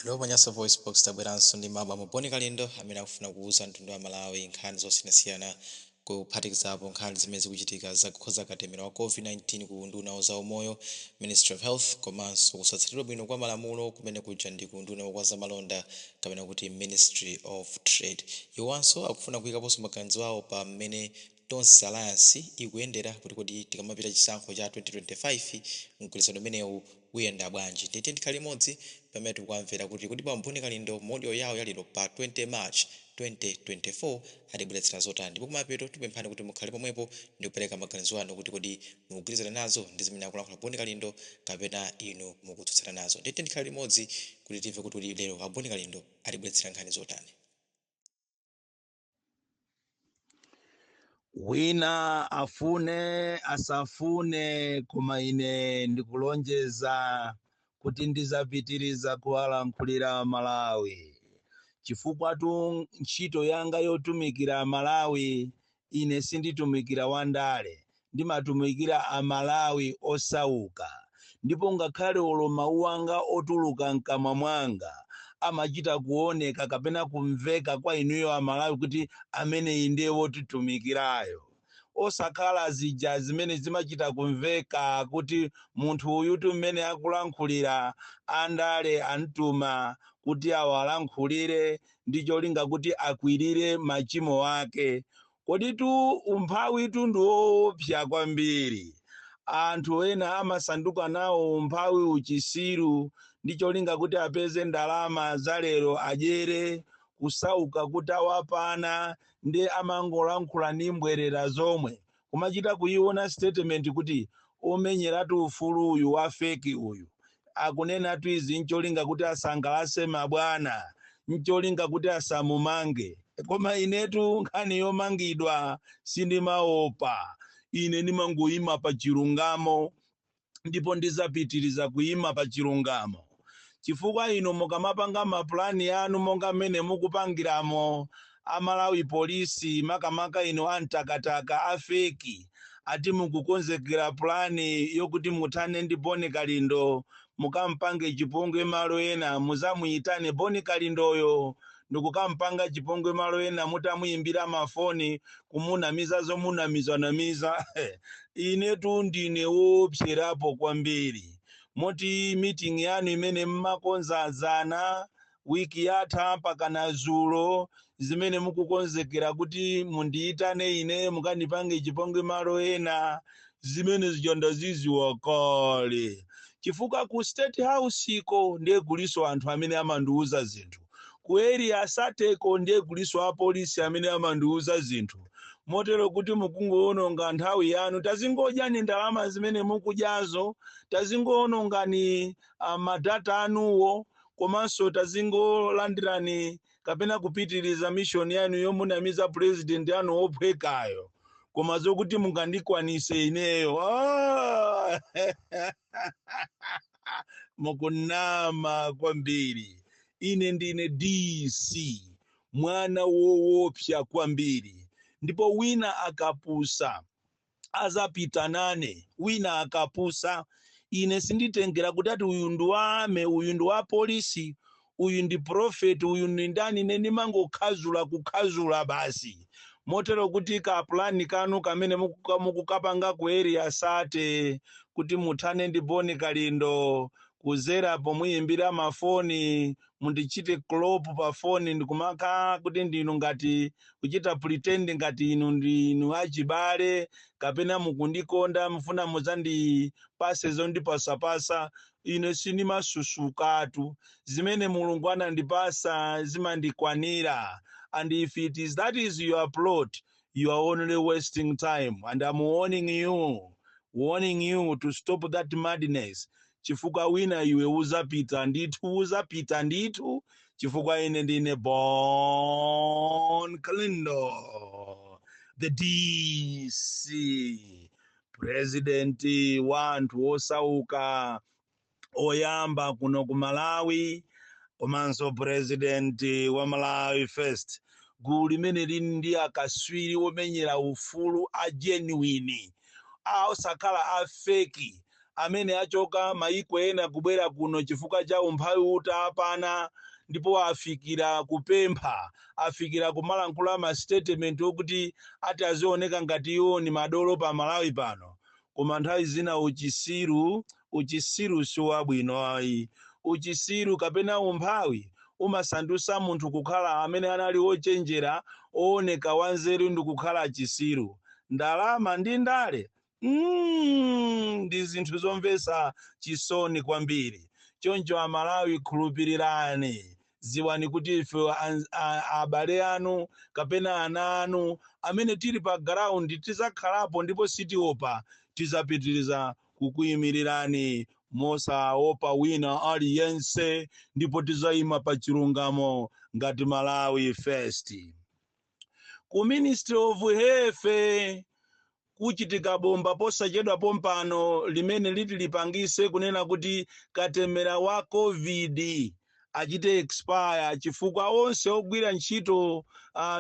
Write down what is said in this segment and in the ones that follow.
Hello, Nyasa VoiceBox wabweranso ndi mawu a Kalindo amene akufuna kuwuza mtundu wa Malawi nkhani zosiyanasiyana kuphatikizapo nkhani zimene zikuchitika zakukhoza katemera wa COVID-19 ku Unduna wa Zaumoyo, Ministry of Health, komanso kusatsatidwa bwino kwa malamulo kumene kuja ndi ku Unduna wa Zamalonda kapena kuti Ministry of Trade. Iwanso akufuna kuyikaponso maganizo awo pa mmene Tonse Alliance ikuyendera kuti tikamapita chisankho cha 2025 mgwirizano umenewu uyenda bwanji. Tete ndikhale limodzi pamene tikuamvera kuti pa Kalindo modyo yawo yalero pa 20 March 2024 adibweretsera zotani, ndipo kumapeto tipemphani kuti mukhale pomwepo ndi kupereka maganizo anu kuti mugwirizana nazo ndi zimene akulankhula Kalindo kapena inu mukutsutsana nazo. Tete ndikhale limodzi kuti timve kuti lero Kalindo adibweretsera nkhani zotani. Wina afune asafune koma ine ndikulonjeza kuti ndizapitiriza kuwalankhulira Malawi chifukwa tu ntchito yanga yotumikira Malawi ine sinditumikira wandale, ndimatumikira Amalawi osauka, ndipo ngakhale olo mawu anga otuluka mkamwa mwanga amachita kuoneka kapena kumveka kwa inuyo Amalawi kuti amene inde wotitumikirayo, osakhala zija zimene zimachita kumveka kuti munthu uyu mmene akulankhulira andale antuma kuti awalankhulire ndi cholinga kuti akwirire machimo ake. Kodi tu umphawi ndi woopsa kwambiri. Anthu ena amasanduka nawo umphawi uchisiru ndi cholinga kuti apeze ndalama zalero adyere, kusauka kuti awapana ndi amangolankhula ndi mbwerera zomwe, kumachita kuiona statement kuti omenyeratu ufulu uyu wa feki uyu akunena tu izi ncholinga kuti asangalase mabwana, ncholinga kuti asamumange. Koma inetu nkhani yomangidwa sindimaopa. Ine ndimangoyima pa chilungamo ndipo ndizapitiriza kuyima pa chilungamo. Chifukwa ino mukamapanga mapulani anu monga mmene mukupangiramo Amalawi polisi makamaka ino antakataka afeki ati mukukonzekera plani yokuti muthane ndi Kalindo mukampange chipongwe malo ena muzamuyitane Kalindoyo ndikukampanga chipongwe malo ena mutamuyimbira mafoni kumunamiza zomunamizanamiza. Inetu ndine woopserapo kwambiri. Moti meeting yanu imene mmakonzazana wiki yatha pakana zulo zimene mukukonzekera kuti mundiyitane ine mukandipange chipongwe malo ena, zimene zijonda ziziwa kale. Chifukwa ku State House iko ndiye kuliso anthu amene amandiuza zinthu, ku area sateko ndiye kuliso apolisi amene amandiuza zinthu. Motero kuti mukungoononga nthawi yanu, tazingodyani ndalama zimene mukudyazo, tazingoonongani madata anuwo, komanso tazingolandirani kapena kupitiriza mission yanu yomunamiza president anu ophwekayo, koma zokuti mungandikwanise ineyo mukunama kwambiri. Ine ndine DC, mwana woopsa kwambiri, ndipo wina akapusa azapita nane. Wina akapusa ine sinditengera kuti ati uyu ndi wame, uyu ndi wa polisi, uyu ndi prophet, uyu ndi ndani. Neni kukhazula basi. Motero kuti ka plani kanu kamene mukukapanga ku area sate kuti muthane ndi Kalindo kuzera pomuyimbira mafoni mundichite club pa foni ndikumaka kuti ndinu ngati kuchita pretend ngati inu ndinu achibale kapena mukundikonda mufuna muzandipase zondipasapasa. Ine sindimasusukatu, zimene Mulungu anandipasa zimandikwanira. And if it is that is your plot, you are only wasting time. And I'm warning you to stop that madness. Chifukwa wina iwe uzapita ndithu, chifukwa ine ndine born Kalindo, the DC, president wanthu osauka oyamba kuno ku Malawi, komanso president wa Malawi first, gulu limene lili ndi akaswiri omenyera ufulu a genuine, osakhala a feki, amene achoka maiko ena kubwera kuno chifukwa cha umphawi utapana, ndipo afikira kupempha, afikira kumalankhula ma statement okuti ati azioneka ngati iwo ni madolo pa Malawi pano. Koma nthawi zina uchisiru siwabwino ayi. Uchisiru kapena umphawi umasandusa munthu kukhala amene anali ochenjera, ooneka wanzeru ndi kukhala chisiru. Ndalama ndi ndale ndi zinthu zomvetsa chisoni kwambiri. Choncho Amalawi khulupirirani, ziwani kuti ife abale anu kapena ana anu amene tili pa ground tizakhalapo ndipo sitiopa, tizapitiriza kukuyimirirani mosaopa wina aliyense, ndipo tizayima pa chilungamo ngati Malawi first. Ku Ministry of Health kuchitika bomba posachedwa pompano limene lipangise kunena kuti katemera wa COVID achite expire, chifukwa onse ogwira ntchito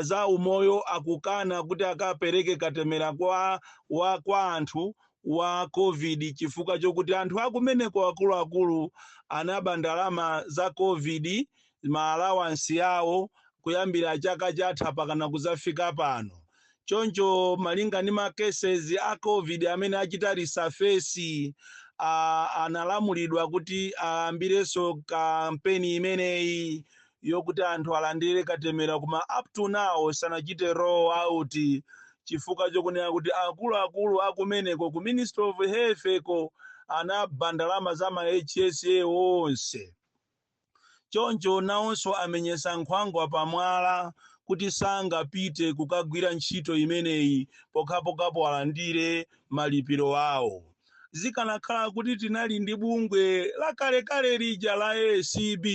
Zaumoyo akukana kuti akapereke katemera kwa anthu wa COVID, chifukwa chokuti anthu akumeneko akuluakulu anaba ndalama za COVID, ma allowance yawo kuyambira chaka chatha pakana kuzafika pano. Choncho malinga ni ma cases a COVID amene achita resurface, analamulidwa kuti ayambirenso kampeni imeneyi yokuti anthu alandire katemera, kuma up to now sanachite roll out, chifukwa chokunena kuti akuluakulu akumeneko ku Ministry of Health ko anaba ndalama za ma HSA onse. Choncho nawonso amenyesa nkhwangwa pamwala kuti sangapite kukagwira ntchito imeneyi pokapokapo alandire malipiro awo. Zikanakhala kuti tinali ndi bungwe lakalekale lija la ACB,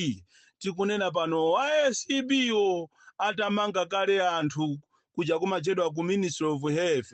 tikunena pano ACB yo atamanga kale anthu kuja kumachedwa ku Ministry of Health,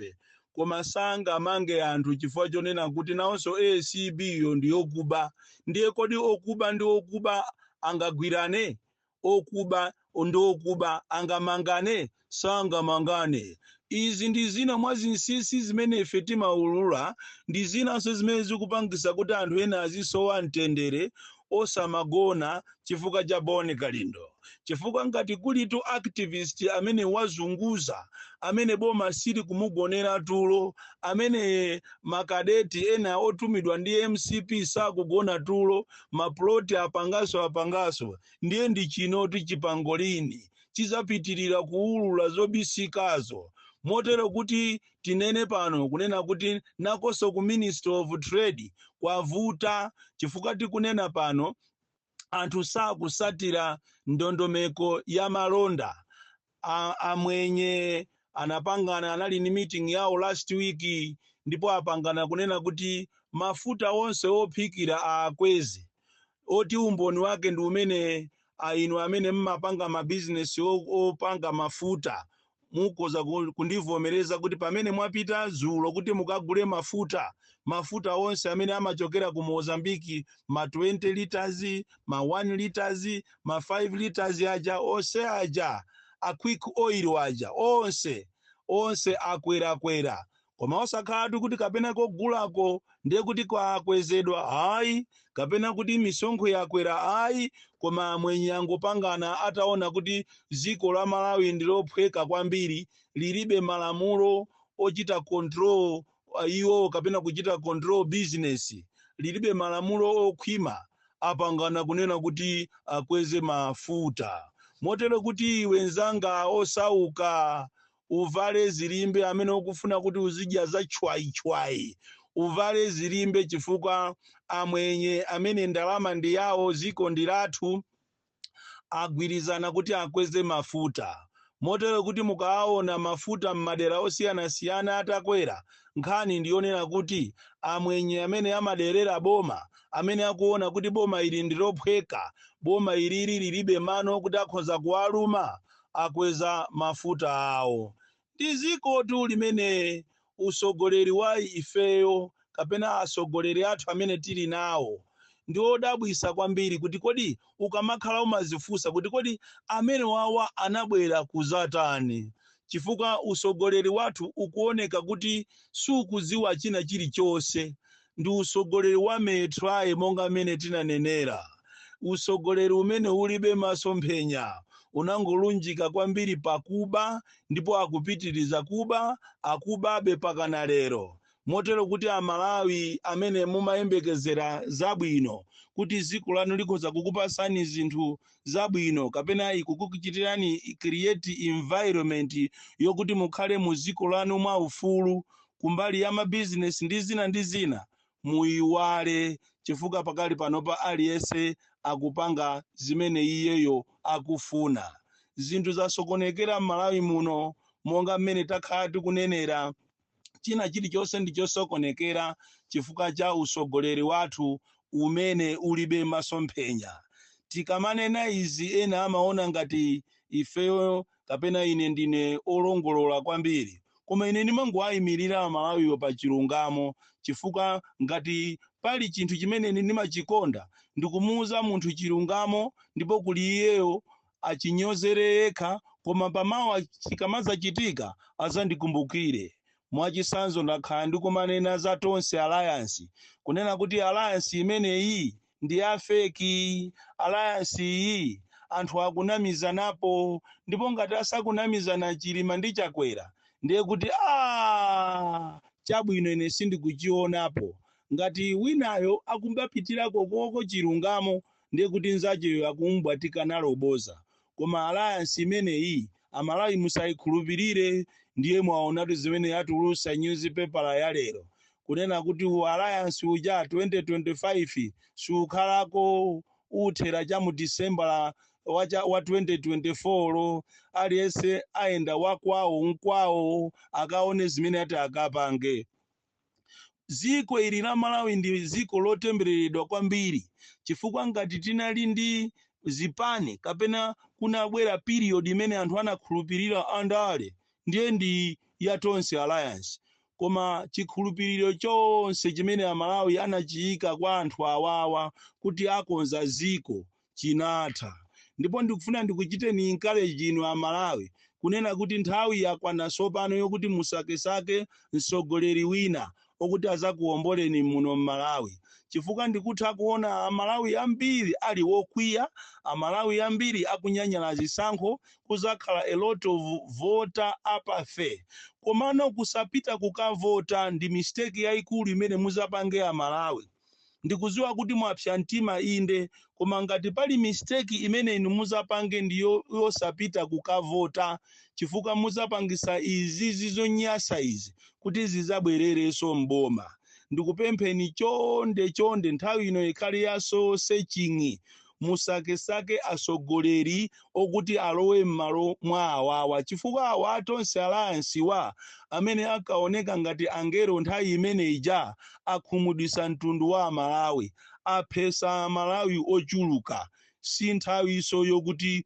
koma sangamange anthu chifukwa chonena kuti nawonso ACB yo ndi okuba. Ndiye kodi okuba ndi okuba angagwirane? Okuba ndi okuba angamangane? Sangamangane. Izi ndi zina mwa zinsinsi zimene ife timaulula, ndi zinanso zimene zikupangisa kuti anthu ena azisowa mtendere osamagona chifukwa cha boni Kalindo. Chifukwa ngati kulitu activist amene wazunguza, amene boma sili kumugonera tulo, amene makadeti ena otumidwa ndi MCP sakugona tulo, maploti apangaso, ndiye ndi chinoti chipangolini chizapitirira kuulula zobisikazo. Motero kuti tinene pano kunena kuti nakonso ku Ministry of Trade kwavuta, chifukwa tikunena pano anthu sakusatira ndondomeko ya malonda. Amwenye anapangana, anali ni meeting yawo last week, ndipo apangana kunena kuti mafuta onse ophikira akweze. Oti umboni wake ndi umene inu amene mmapanga ma business opanga mafuta mukoza kundivomereza kuti pamene mwapita zulo kuti mukagule mafuta onse amene amachokera ku Mozambique, ma 20 liters, ma 1 liters, ma 5 liters aja, onse aja, a quick oil aja, onse akwera. Koma osakhala kuti kapena kogulako ndiye kuti kwakwezedwa, hayi, kapena kuti misonkho yakwera, hayi, koma mwenye angopangana ataona kuti ziko la Malawi ndilophweka kwambiri, lilibe malamulo ochita control iwo kapena kuchita control business, lilibe malamulo okhwima, apangana kunena kuti akweze mafuta. Motero kuti iwe nzanga osauka, uvale zilimbe amene ukufuna kuti uzidya za chwai, uvale zilimbe chifukwa amwenye amene ndalama ndi yawo, ziko ndi lathu, agwirizana kuti akweze mafuta. Motero kuti mukaona mafuta m'madera osiyanasiyana atakwera, nkhani ndionera kuti amwenye amene amaderera boma, amene akuona kuti boma ili ndilophweka, boma ilili lilibe mano kuti akhoza kuwaluma, akweza mafuta awo. Ndi ziko tu limene utsogoleri wa ifeyo kapena atsogoleri athu amene tili nawo ndi odabwisa kwambiri, kuti kodi ukamakhala umazifunsa kuti kodi amene wawa anabwera kuzatani, chifukwa utsogoleri wathu ukuoneka kuti sukuziwa china chilichonse. ndi usogoleri wa metrai monga mene tinanenera. Usogoleri umene ulibe masomphenya, unangolunjika kwambiri pakuba, ndipo akupitiriza kuba, akubabe pakana lero. Motero kuti Amalawi amene mumayembekezera zabwino, kuti dziko lanu likhoza kukupasani zinthu zabwino, kapena ikukuchitirani create environment yokuti mukhale mu dziko lanu mwa ufulu, kumbali ya mabizinesi ndi zina, muyiwale, chifukwa pakali panopa aliyense akupanga zimene iyeyo akufuna. Zinthu zasokonekera m'Malawi muno, monga mmene takhala tikunenera, china chilichonse ndi chosokonekera chifukwa cha usogoleri wathu umene ulibe masomphenya. Tikamanena izi ena amaona ngati ifeyo kapena ine ndine olongolola kwambiri, koma ine ndimangowayimirira Amalawiwo pa chilungamo, chifukwa ngati pali chinthu chimene ndimachikonda ndikumuuza munthu chilungamo, ndipo kuli iyeyo achinyozere yekha, koma pamawa chikamazachitika azandikumbukire. Mwachisanzo ndakhala ndikumanena za Tonse Alliance, kunena kuti alliance imeneyi ndi afeki, alliance iyi anthu akunamizanapo, ndipo ngati asakunamizana chilima ndi chakwera, ndiye kuti chabwino ine sindikuchionapo. Ngati winayo akumbapitira kokoko chilungamo, ndiye kuti nzacheyo akumbwatika naloboza. Koma alliance imeneyi Amalawi musayikhulupirire, ndiye mwaonatu zimene yatulusa newspaper ya lero, kunena kuti alliance uja 2025 sukhalako uthera cha mu December wa 2024, aliyense aenda wakwawo nkwawo akaone zimene ati akapange. Ziko ili la Malawi ndi ziko lotembereredwa kwambiri, chifukwa ngati tinali ndi zipani kapena kunabwera period imene anthu anakhulupirira andale, ndiye ndi ya Tonse Alliance. Koma chikhulupiriro chonse chimene Amalawi anachiyika kwa anthu awawa kuti akonza ziko chinatha. Ndipo ndikufuna ndikuchiteni encourage inu Amalawi, kunena kuti nthawi yakwana sopano yokuti musakesake msogoleri wina okuti azakuomboleni muno m'Malawi. Chifukwa ndikutha kuona Amalawi ambiri ali wokwiya, Amalawi ambiri akunyanyala zisankho, kuzakhala a lot of voter apathy. Komano kusapita kukavota ndi mistake yayikulu imene muzapange Amalawi. Ndikuziwa kuti mwapsa mtima inde, koma ngati pali mistake imene inu muzapange ndiyo yosapita kukavota, chifukwa muzapangisa izi zizonyasa izi kuti zizabwerereso mboma. Ndikupempheni chonde nthawi ino ikhale yaso searching, musakesake asogoleri okuti alowe m'malo mwa awawa, chifukwa awa Tonse Alliance wa amene akaoneka ngati angelo nthawi imene ija akhumudwisa mtundu wa Malawi, aphesa Malawi ochuluka. Si nthawi iso yokuti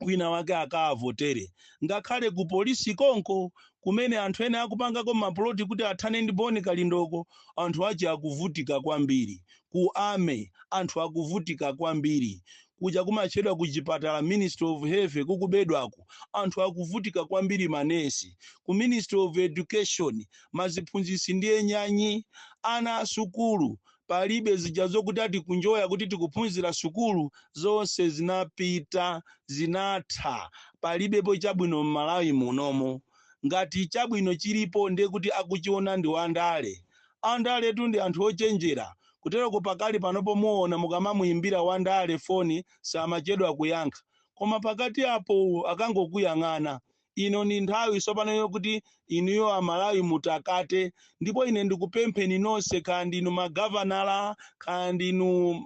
wina wake akavotere. Ngakhale ku polisi konko kumene anthu ene akupangako maploti kuti athane ndi boni Kalindoko, anthu achi akuvutika kwambiri. Ku ame anthu akuvutika kwambiri. Kuja kumachedwa ku chipatala Ministry of Health kukubedwako anthu akuvutika kwambiri manesi. Ku Ministry of Education maziphunzisi ndiye nyanyi, ana asukulu palibe zija zokuti ati kunjoya kuti tikuphunzira sukulu, zonse zinapita zinatha. Palibepo chabwino m'Malawi munomo. Ngati chabwino chilipo ndiye kuti akuchiona ndi wandale. Andale tu ndi anthu ochenjera, kutero kupakali panopo muona mukamamuimbira wandale foni samachedwa kuyankha. Koma pakati apo akangokuyang'ana. Ino ni nthawi sopano yokuti inuyo Amalawi mutakate, ndipo ine ndikupempheni nonse, kandi inu magavanala, kandi inu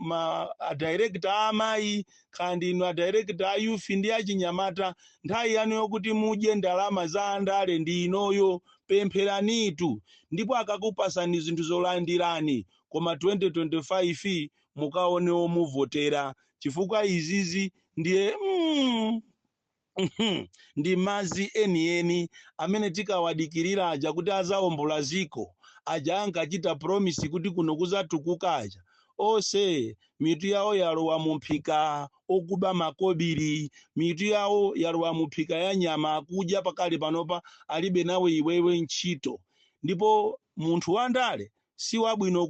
director amayi, kandi inu director a youth ndi achinyamata, nthawi yanu yokuti mudye ndalama za andale ndi inoyo. Pempheranitu, ndipo akakupasani zinthu zolandirani, koma 2025 mukaonewo muvotera, chifukwa izizi ndiye ndi mazi enieni amene tikawadikirira aja kuti azaombola ziko, aja ankachita promise kuti kuno kuzatukuka aja. Ose mitu yawo yalowa mumphika okuba makobiri, mitu yawo yalowa mumphika ya nyama akudya pakali panopa alibe nawe iwewe ntchito. Ndipo munthu wandale si wabwino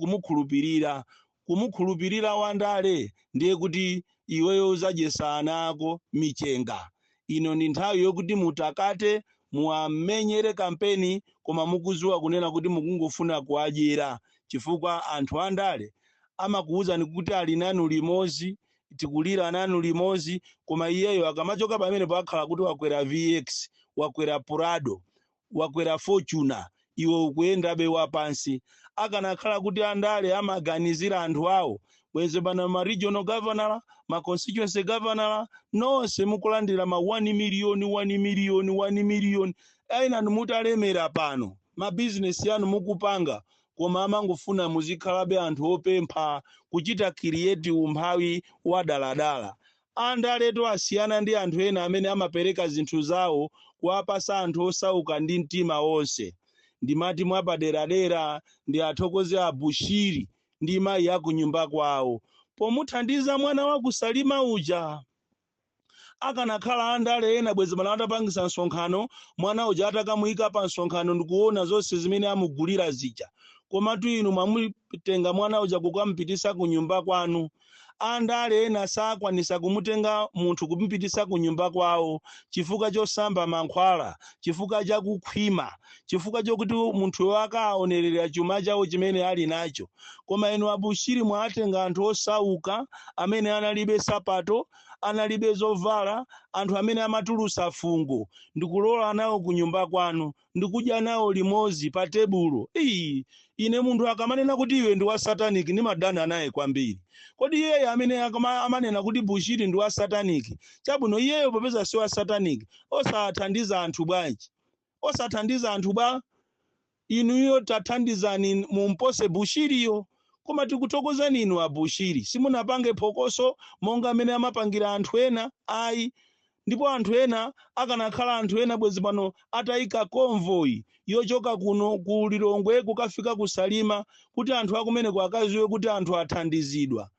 kumukhulupirira wandale ndiye kuti iweyo uzadyesa ana ako michenga. Ino ni nthawi yokuti mutakate muwamenyere kampeni koma mukuziwa kunena kuti mukungofuna kuwadyera, chifukwa anthu andale amakuwuzani kuti ali nanu limodzi, tikulira nanu limodzi, koma iyeyo akamachoka pamene pakhala kuti wakwera VX, wakwera Prado, wakwera Fortuna, iwe ukuyendabe wapansi. Akanakhala kuti andale amaganizira anthu awo, bweze bana ma regional governor, ma constituency governor, nonse mukulandira ma 1 million, aina mutalemera pano, ma business yanu mukupanga, koma amangofuna muzikhalabe anthu opempha, kuchita create umphawi wadaladala. Andaleto asiyana ndi anthu ena amene amapereka zinthu zawo kuwapasa anthu osauka ndi mtima wonse. Ndimati mwapaderadera ndi athokoze abushiri ndi mayi akunyumba kwawo pomuthandiza mwana wakusalima uja. Akanakhala andale ena bwezi bana atapangisa nsonkhano, mwana uja atakamuyika pa nsonkhano ndikuona zonse zimene amugulira zija, komatu inu mwamutenga mwana uja kukamupitisa ku nyumba kwanu. Andale ena sakwanisa kumutenga munthu kumupitisa ku nyumba kwawo chifukwa chosamba mankhwala, chifukwa chakukhwima, chifukwa chokuti munthu wakaonerera chuma chawo chimene ali nacho. Koma inu abushiri mwatenga anthu osauka amene analibe sapato, analibe zovala, anthu amene amatulusa fungo, ndikulola nawo ku nyumba kwanu, ndikudya nawo limodzi pa tebulo. Ine munthu akamanena kuti iwe ndi wa satanic ndimadana naye kwambiri. Kodi iyeyo amene amanena kuti bushiri ndi wa satanic, chabwino iyeyo popeza si wa satanic, osathandiza anthu bwanji? Osathandiza anthu ba? Inuyo tathandizani mumpose bushiriyo. Koma tikuthokozani inu abushiri, simunapange phokoso monga amene amapangira anthu ena ayi. Ndipo anthu ena akanakhala anthu ena bwezi pano atayika convoy yochoka kuno ku Lilongwe kukafika kusalima kuti anthu akumene kwakaziwe kuti anthu athandizidwa.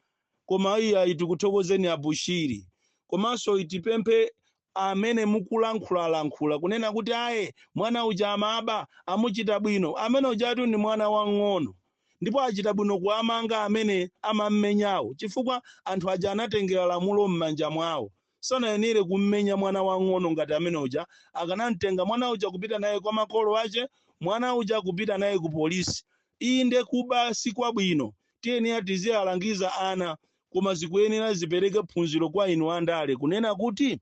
Koma iya tikuthokozeni abushiri. Komanso itipemphe amene mukulankhula kunena kuti aye mwana uja amaba amuchita bwino, amene ujatu ni mwana wang'ono. Ndipo achita bwino kuamanga amene amammenyawo, chifukwa anthu aja anatengera lamulo m'manja mwawo. Sanayenere kummenya mwana wang'ono ngati amene uja, akanamtenga mwana uja kupita naye kwa makolo ache, mwana uja kupita naye ku polisi. Inde kuba si kwabwino, tiyenera tiziwalangiza ana, koma zikuyenera zipereke phunziro kwa inu andale kunena kuti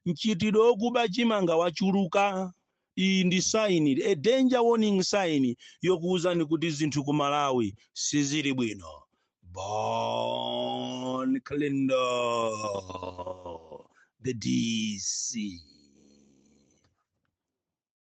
mchitidwe wokuba chimanga wachuluka. Iyi ndi sign, a danger warning sign yokuwuzani kuti zinthu ku Malawi sizili bwino. Kalindo, the DC.